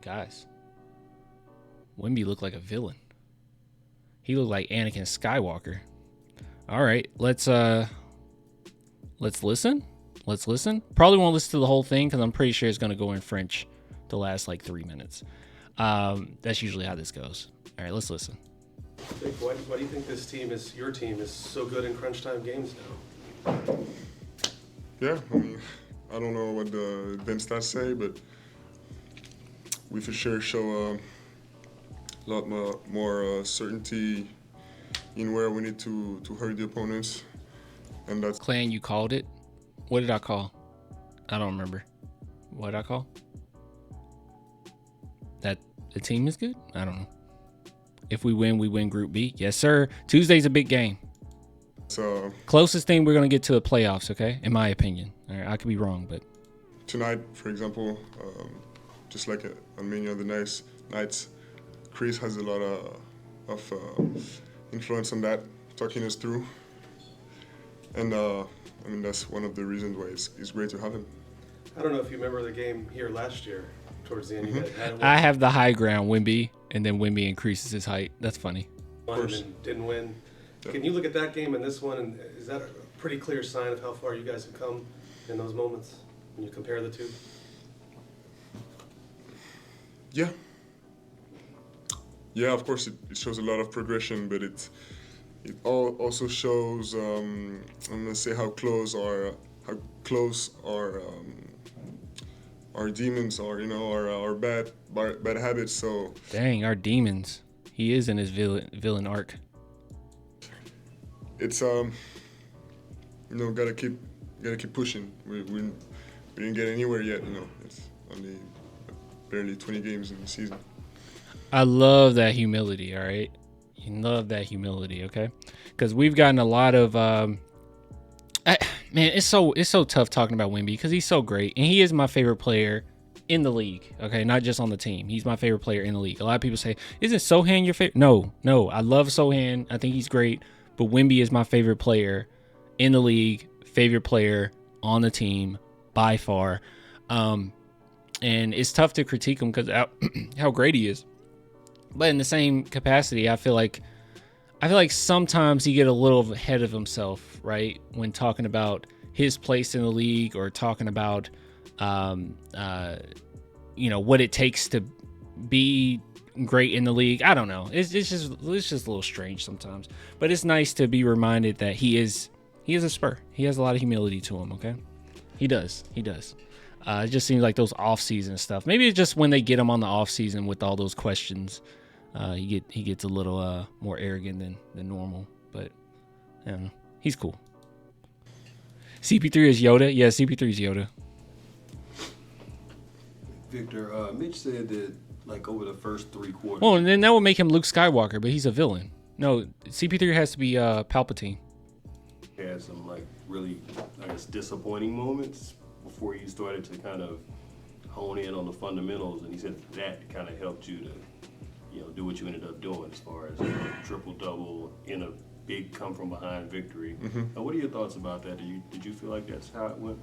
Guys, Wemby looked like a villain. He looked like Anakin Skywalker. All right, let's listen. Let's listen. Probably won't listen to the whole thing because I'm pretty sure it's going to go in French the last like 3 minutes. That's usually how this goes. All right, let's listen. Jake, why do you think your team is so good in crunch time games now? Yeah, I mean, I don't know what the advanced stats say, but we for sure show a lot more certainty in where we need to hurt the opponents. And that's Clan, you called it. What did I call? I don't remember. What did I call? That the team is good? I don't know. If we win Group B. Yes, sir. Tuesday's a big game. Closest thing we're going to get to the playoffs, okay? In my opinion. All right, I could be wrong, but. Tonight, for example, just like on many other nights, Chris has a lot of influence on that, talking us through. And I mean, that's one of the reasons why it's great to have him. I don't know if you remember the game here last year. Towards the end, you guys had I have the high ground, Wemby, and then Wemby increases his height. That's funny. and then didn't win. Yeah. Can you look at that game and this one, and is that a pretty clear sign of how far you guys have come in those moments when you compare the two? Yeah. Yeah, of course, it shows a lot of progression, but it also shows, I'm gonna say how close our demons are, our bad habits. So dang, our demons. He is in his villain arc. It's gotta keep pushing. We didn't get anywhere yet. It's only barely 20 games in the season. I love that humility. All right, you love that humility. Okay, because we've gotten a lot of man, it's so tough talking about Wemby because he's so great and he is my favorite player in the league. Okay, not just on the team. He's my favorite player in the league. A lot of people say, "Isn't Sohan your favorite?" No. I love Sohan. I think he's great, but Wemby is my favorite player in the league. Favorite player on the team by far. And it's tough to critique him because how great he is. But in the same capacity, I feel like sometimes he get a little ahead of himself, right? When talking about his place in the league or talking about, what it takes to be great in the league. I don't know. It's just a little strange sometimes. But it's nice to be reminded that he is a Spur. He has a lot of humility to him. Okay, he does. It just seems like those off-season stuff. Maybe it's just when they get him on the off-season with all those questions. He gets a little more arrogant than normal, but I don't know. He's cool. CP3 is Yoda. Yeah, CP3 is Yoda. Victor, Mitch said that like over the first 3 quarters. Well, and then that would make him Luke Skywalker, but he's a villain. No, CP3 has to be Palpatine. He had some like really, I guess, disappointing moments before you started to kind of hone in on the fundamentals, and he said that kind of helped you to do what you ended up doing as far as triple-double in a big come-from-behind victory. Mm-hmm. Now, what are your thoughts about that? Did you feel like that's how it went?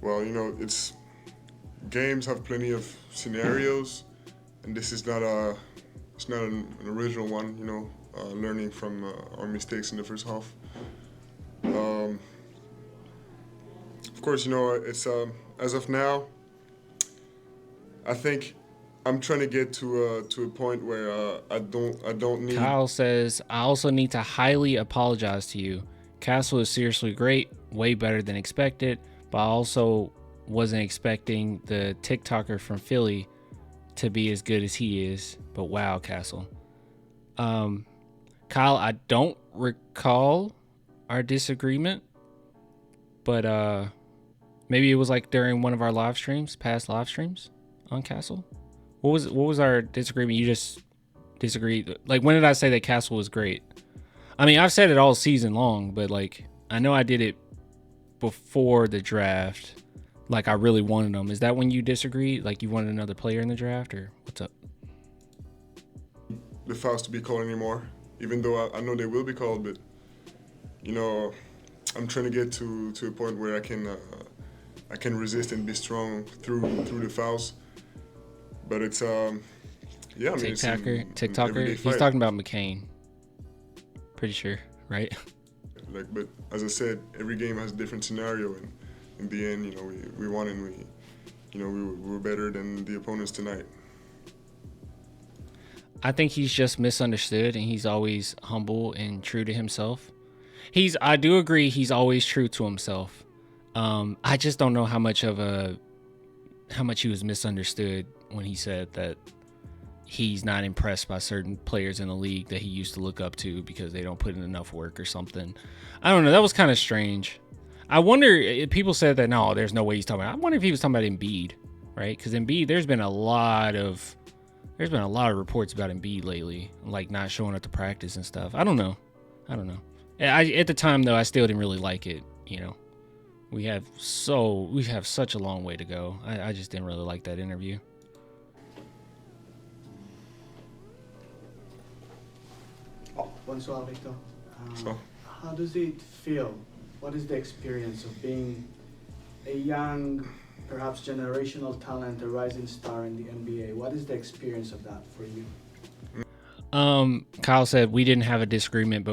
Well, it's games have plenty of scenarios, and this is not an original one. Learning from our mistakes in the first half. Of course, it's as of now. I think I'm trying to get to a point where I don't need. Kyle says, I also need to highly apologize to you. Castle is seriously great, way better than expected, but I also wasn't expecting the TikToker from Philly to be as good as he is. But wow, Castle. Kyle, I don't recall our disagreement, but maybe it was like during one of our past live streams on Castle. What was our disagreement? You just disagreed. Like, when did I say that Castle was great? I mean, I've said it all season long, but like, I know I did it before the draft. Like, I really wanted him. Is that when you disagreed? Like, you wanted another player in the draft, or what's up? The fouls to be called anymore, even though I know they will be called, but you know, I'm trying to get to a point where I can resist and be strong through the fouls. But it's yeah, I mean, it's an TikToker. everyday He's fight. talking about McCain. Pretty sure, right? Like, but as I said, every game has a different scenario, and in the end, you know, we won and we were better than the opponents tonight. I think he's just misunderstood, and he's always humble and true to himself. I do agree, he's always true to himself. I just don't know how much he was misunderstood when he said that he's not impressed by certain players in the league that he used to look up to because they don't put in enough work or something. I don't know. That was kind of strange. I wonder if people said that, no, there's no way he's talking about. I wonder if he was talking about Embiid, right? Because Embiid, there's been a lot of reports about Embiid lately, like not showing up to practice and stuff. I don't know. At the time though, I still didn't really like it. You know, we have such a long way to go. I just didn't really like that interview. Bonsoir, Victor. So. How does it feel? What is the experience of being a young, perhaps generational talent, a rising star in the NBA? What is the experience of that for you? Kyle said we didn't have a disagreement,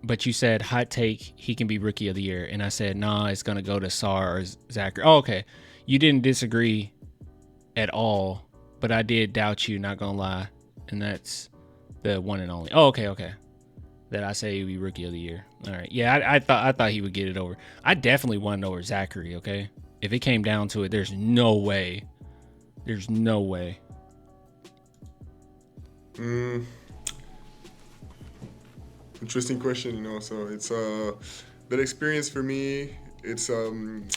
but you said hot take, he can be rookie of the year, and I said nah, it's gonna go to Sar or Zachary. Oh, okay. You didn't disagree at all, but I did doubt you, not gonna lie, and that's the one and only. Oh, okay. That I say he'd be rookie of the year. All right. Yeah, I thought he would get it over. I definitely wanted over Zachary, okay? If it came down to it, there's no way. Interesting question, you know. So it's that experience for me. It's I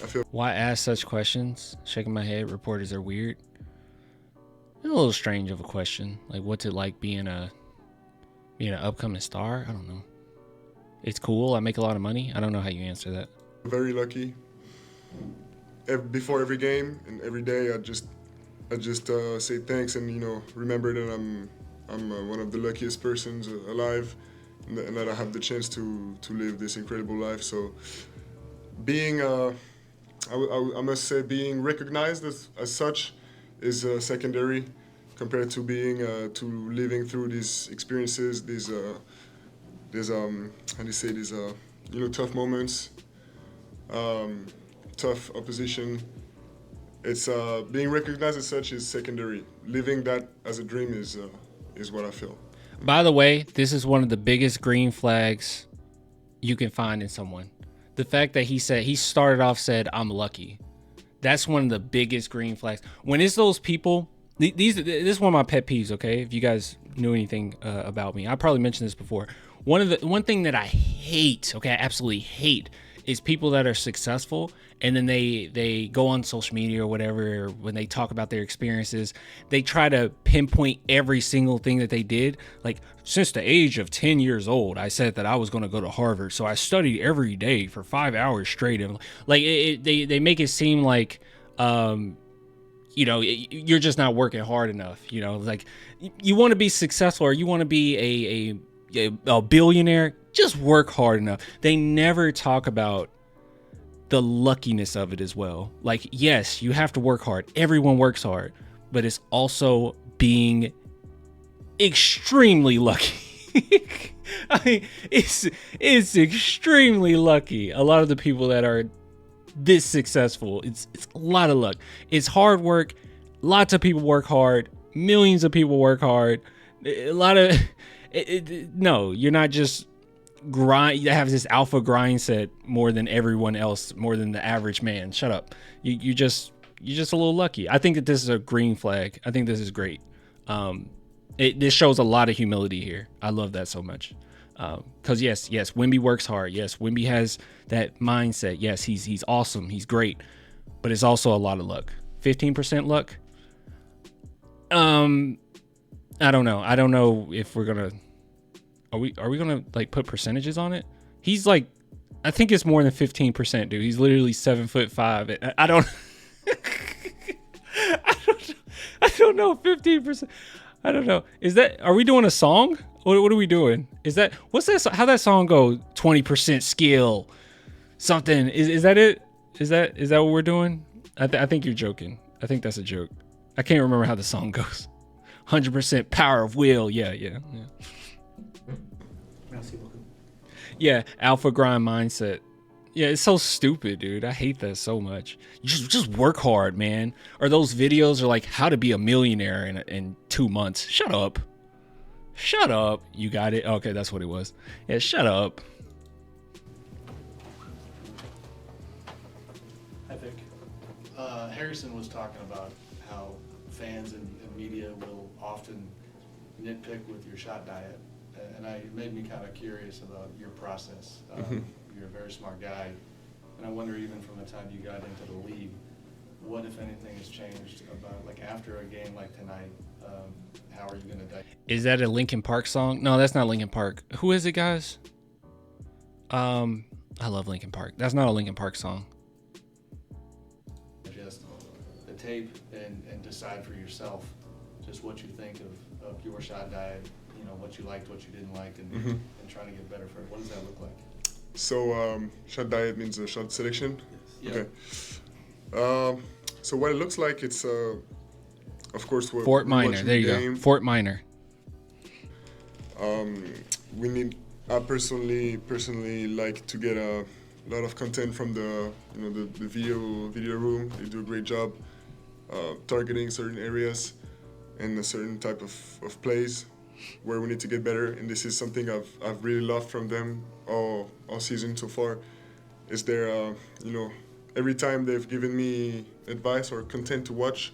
feel. Why ask such questions? Shaking my head. Reporters are weird. A little strange of a question. Like, what's it like being an upcoming star? I don't know. It's cool. I make a lot of money. I don't know how you answer that. Very lucky. Before every game and every day, I just say thanks and, you know, remember that I'm one of the luckiest persons alive, and that I have the chance to live this incredible life. So being I must say being recognized as such is secondary compared to being to living through these experiences, these tough moments, tough opposition. It's being recognized as such is secondary. Living that as a dream is what I feel. By the way, this is one of the biggest green flags you can find in someone. The fact that he started off said, I'm lucky. That's one of the biggest green flags. When it's those people, this is one of my pet peeves, okay? If you guys knew anything about me, I probably mentioned this before. One thing that I hate, okay, I absolutely hate, is people that are successful and then they go on social media or whatever, when they talk about their experiences, they try to pinpoint every single thing that they did. Like, since the age of 10 years old, I said that I was going to go to Harvard, so I studied every day for 5 hours straight. And like, they make it seem like, you know, you're just not working hard enough. You know, like, you want to be successful or you want to be a billionaire, just work hard enough. They never talk about the luckiness of it as well. Like, yes, you have to work hard. Everyone works hard, but it's also being extremely lucky. I mean, it's extremely lucky. A lot of the people that are this successful, it's a lot of luck. It's hard work. Lots of people work hard. Millions of people work hard. A lot of no, you're not just grind. You have this alpha grind set more than everyone else, more than the average man. Shut up. You're just a little lucky. I think that this is a green flag. I think this is great. This shows a lot of humility here. I love that so much. Because yes, Wemby works hard. Yes, Wemby has that mindset. Yes, he's awesome. He's great. But it's also a lot of luck. 15% luck. I don't know. I don't know if we're gonna. Are we gonna like put percentages on it? He's like, I think it's more than 15%, dude. He's literally 7'5". I don't. I don't know. 15%. I don't know. Are we doing a song? What are we doing? Is that what's that? How that song go? 20% skill, something. Is that it? Is that what we're doing? I think you're joking. I think that's a joke. I can't remember how the song goes. 100% power of will. Yeah. Merci beaucoup. Yeah, alpha grind mindset. Yeah, it's so stupid, dude. I hate that so much. You just work hard, man. Or those videos are like how to be a millionaire in 2 months. Shut up. Shut up. You got it. Okay, that's what it was. Yeah, shut up. I think Harrison was talking about how fans and media will often nitpick with your shot diet, and it made me kind of curious about your process. You're a very smart guy, and I wonder, even from the time you got into the league, what, if anything, has changed about, like, after a game like tonight? How are you going to? Is that a Linkin Park song? No, that's not Linkin Park. Who is it, guys? I love Linkin Park. That's not a Linkin Park song. Just the tape and decide for yourself just what you think of your shot diet, you know, what you liked, what you didn't like, and trying to get better for it. What does that look like? So shot diet means a shot selection? Yes. Okay. So what it looks like, it's of course we're Fort Minor. There you game. go. Fort Minor. We need. I personally like to get a lot of content from the video room. They do a great job targeting certain areas and a certain type of plays where we need to get better. And this is something I've really loved from them all season so far. Is their every time they've given me advice or content to watch,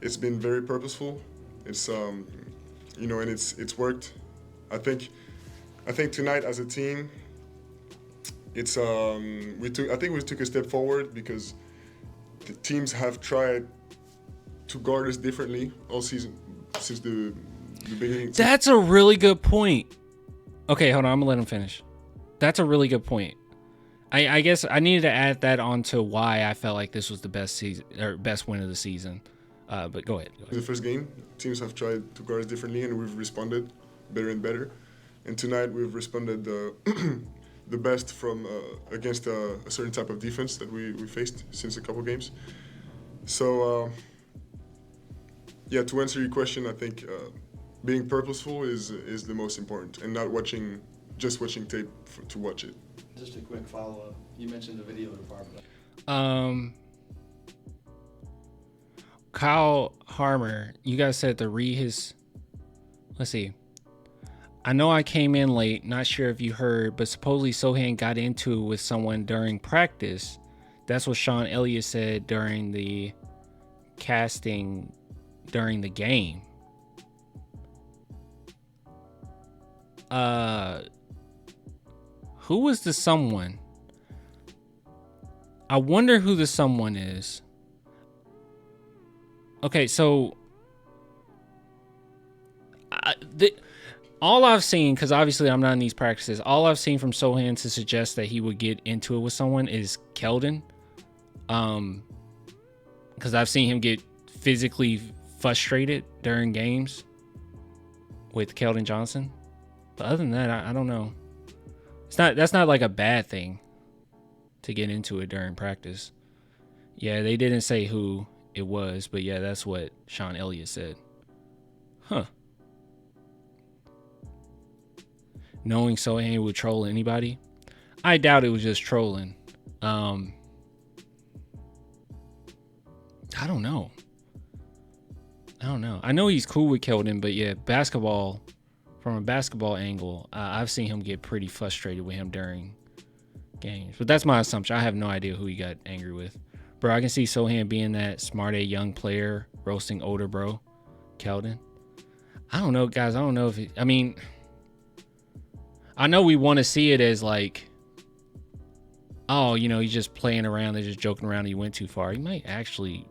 it's been very purposeful. It's and it's worked. I think tonight as a team, it's we took a step forward because the teams have tried to guard us differently all season since the beginning. That's a really good point. Okay, hold on. I'm gonna let him finish. That's a really good point. I guess I needed to add that on to why I felt like this was the best season or best win of the season. But go ahead. In the first game, teams have tried to guard us differently, and we've responded better and better. And tonight, we've responded the best from against a certain type of defense that we faced since a couple games. So, to answer your question, I think being purposeful is the most important, and not just watching tape to watch it. Just a quick follow-up. You mentioned the video department. Kyle Harmer, you guys said to read his. Let's see. I know I came in late, not sure if you heard, but supposedly Sohan got into it with someone during practice. That's what Sean Elliott said during the casting during the game. Who was the someone? I wonder who the someone is. Okay, so all I've seen, because obviously I'm not in these practices, all I've seen from Sohan to suggest that he would get into it with someone is Keldon. Because I've seen him get physically frustrated during games with Keldon Johnson. But other than that, I don't know. That's not like a bad thing to get into it during practice. Yeah, they didn't say who it was, but yeah, that's what Sean Elliott said. Huh. Knowing Sohan would troll anybody? I doubt it was just trolling. I don't know. I know he's cool with Keldon, but yeah, from a basketball angle, I've seen him get pretty frustrated with him during games. But that's my assumption. I have no idea who he got angry with. Bro, I can see Sohan being that smart A young player roasting older bro, Keldon. I don't know, guys. I don't know if I know we want to see it as like, oh, he's just playing around, they're just joking around, he went too far. He might actually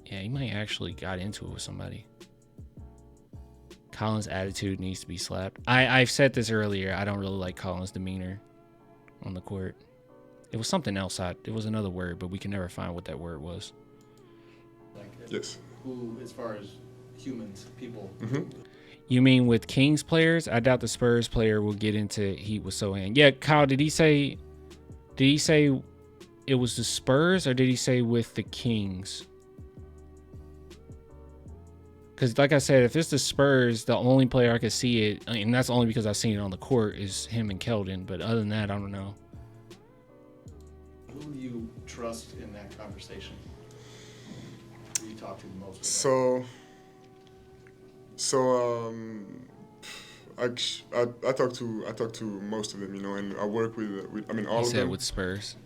got into it with somebody. Collins' attitude needs to be slapped. I've said this earlier. I don't really like Collins' demeanor on the court. It was something else. It was another word, but we can never find what that word was. Like, Yes. who, as far as humans, people. Mm-hmm. You mean with Kings players? I doubt the Spurs player will get into heat with Sohan. Yeah, Kyle, did he say it was the Spurs, or did he say with the Kings? Because like I said, if it's the Spurs, the only player I could see it, and that's only because I've seen it on the court, is him and Keldon. But other than that, I don't know. Who do you trust in that conversation? Who do you talk to the most? I talk to most of them, you know, and I work with I mean all He of said them. with Spurs.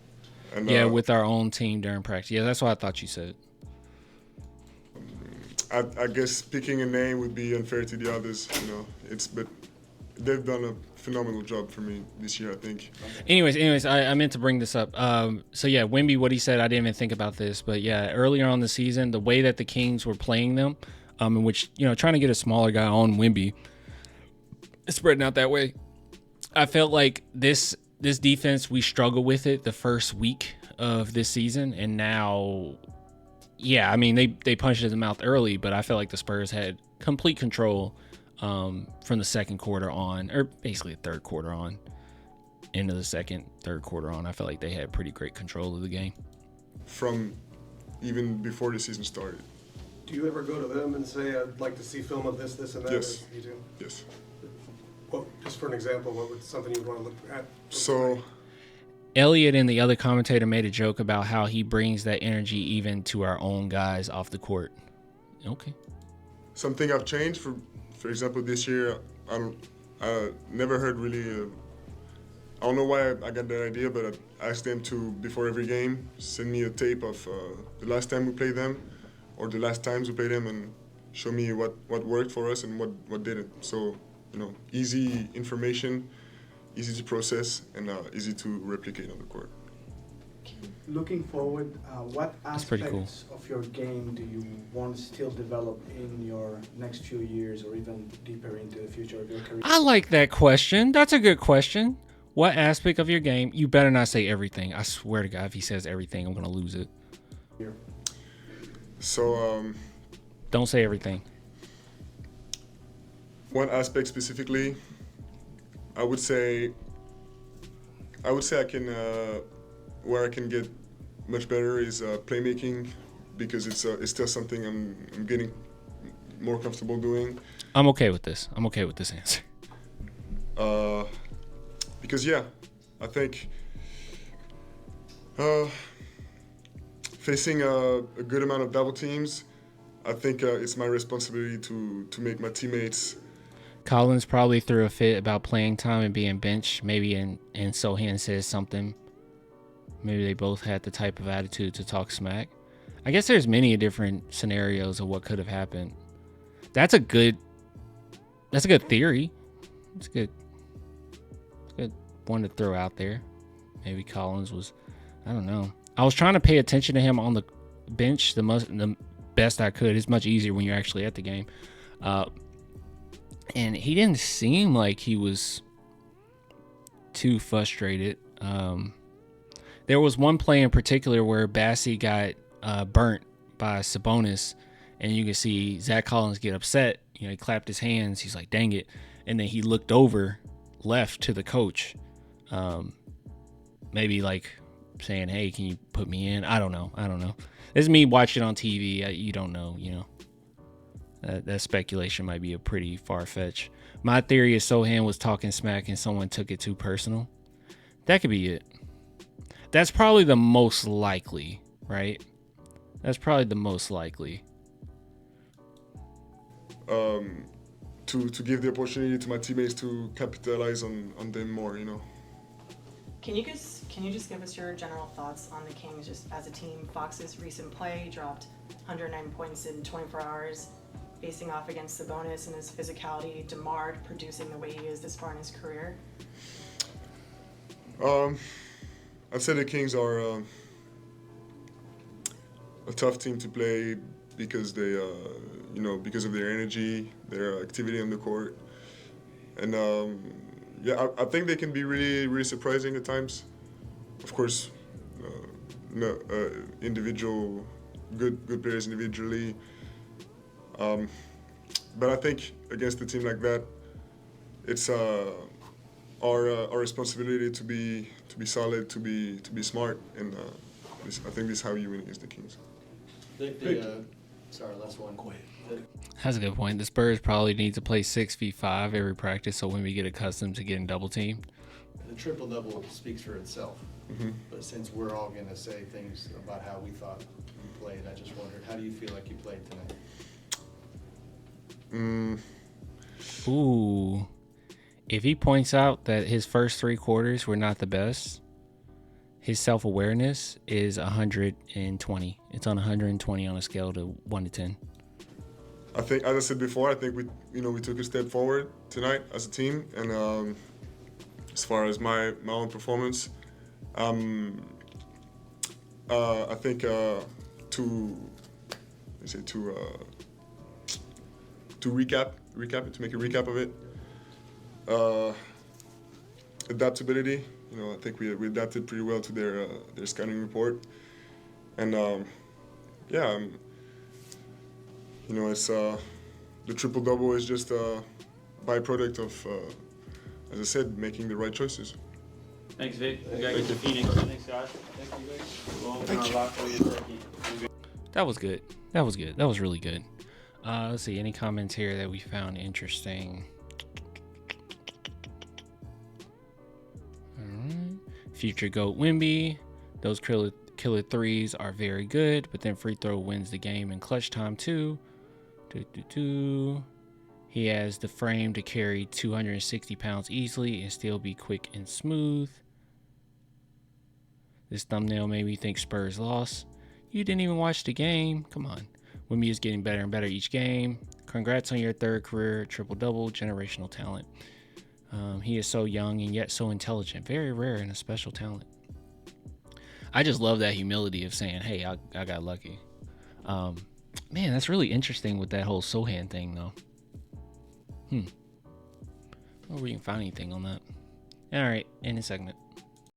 And, Yeah, with our own team during practice. Yeah, that's what I thought you said. I guess picking a name would be unfair to the others, you know. But they've done a phenomenal job for me this year, I think. Anyways, I meant to bring this up. So yeah, Wemby, what he said, I didn't even think about this, but yeah, earlier on the season, the way that the Kings were playing them, in which, you know, trying to get a smaller guy on Wemby, spreading out that way, I felt like this defense, we struggled with it the first week of this season, and now, yeah, I mean, they punched it in the mouth early, but I felt like the Spurs had complete control from the second quarter on, or basically the third quarter on, into the third quarter on. I felt like they had pretty great control of the game. From even before the season started. Do you ever go to them and say, I'd like to see film of this, and that? Yes. You do? Yes. Well, just for an example, what would something you would want to look at? So Elliot and the other commentator made a joke about how he brings that energy even to our own guys off the court. Okay. something I've changed, for example, this year, I never heard really, I don't know why I got that idea, but I asked them to, before every game, send me a tape of the last time we played them, or the last times we played them, and show me what worked for us and what didn't. So, easy information, easy to process, and easy to replicate on the court. Looking forward, what pretty aspects cool. of your game do you want to still develop in your next few years or even deeper into the future of your career? I like that question. That's a good question. What aspect of your game? You better not say everything. I swear to God, if he says everything, I'm going to lose it. So, Don't say everything. one aspect specifically, I would say I can, where I can get much better is playmaking, because it's still something I'm getting more comfortable doing. I'm okay with this. I'm okay with this answer. Because I think facing a good amount of double teams, I think it's my responsibility to make my teammates. Collins probably threw a fit about playing time and being benched. Maybe and Sohan says something. Maybe they both had the type of attitude to talk smack. I guess there's many different scenarios of what could have happened. That's a good theory. It's good one to throw out there. Maybe Collins was, I don't know. I was trying to pay attention to him on the bench the best I could. It's much easier when you're actually at the game. And he didn't seem like he was too frustrated. There was one play in particular where Bassie got burnt by Sabonis, and you can see Zach Collins get upset. He clapped his hands. He's like, dang it. And then he looked over left to the coach, maybe like saying, hey, can you put me in? I don't know. This is me watching on TV. You don't know, That speculation might be a pretty far-fetched. My theory is Sohan was talking smack and someone took it too personal. That could be it. That's probably the most likely, right? That's probably the most likely. To give the opportunity to my teammates to capitalize on them more, Can you just give us your general thoughts on the Kings just as a team? Fox's recent play dropped 109 points in 24 hours, facing off against Sabonis and his physicality, DeMar producing the way he is this far in his career. I'd say the Kings are a tough team to play because they, because of their energy, their activity on the court, and I think they can be really, really surprising at times. Of course, individual good players individually, But I think against a team like that, it's our responsibility to be solid, to be smart, and I think this is how you win against the Kings. Sorry, last one. That's a good point. The Spurs probably need to play 6v5 every practice so when we get accustomed to getting double teamed. The triple-double speaks for itself. Mm-hmm. But since we're all going to say things about how we thought you played, I just wondered, how do you feel like you played tonight? Ooh. If he points out that his first 3 quarters were not the best, his self-awareness is 120. It's on 120 on a scale to 1 to 10. I think, as I said before, I think we took a step forward tonight as a team, and as far as my own performance, I think to make a recap of it. Adaptability. I think we adapted pretty well to their scouting report, and it's the triple-double is just a byproduct of, as I said, making the right choices. Thanks, Vic. We got to get to Phoenix. Thanks, guys. Thank you, Vic. That was good. That was really good. Let's see. Any comments here that we found interesting? All right. Future GOAT Wemby. Those killer threes are very good, but then free throw wins the game in clutch time too. He has the frame to carry 260 pounds easily and still be quick and smooth. This thumbnail made me think Spurs lost. You didn't even watch the game. Come on. Wemby is getting better and better each game. Congrats on your 3rd career triple-double, generational talent. He is so young and yet so intelligent. Very rare and a special talent. I just love that humility of saying, hey, I got lucky. Man, that's really interesting with that whole Sohan thing, though. I don't know if we can find anything on that. All right, end the segment.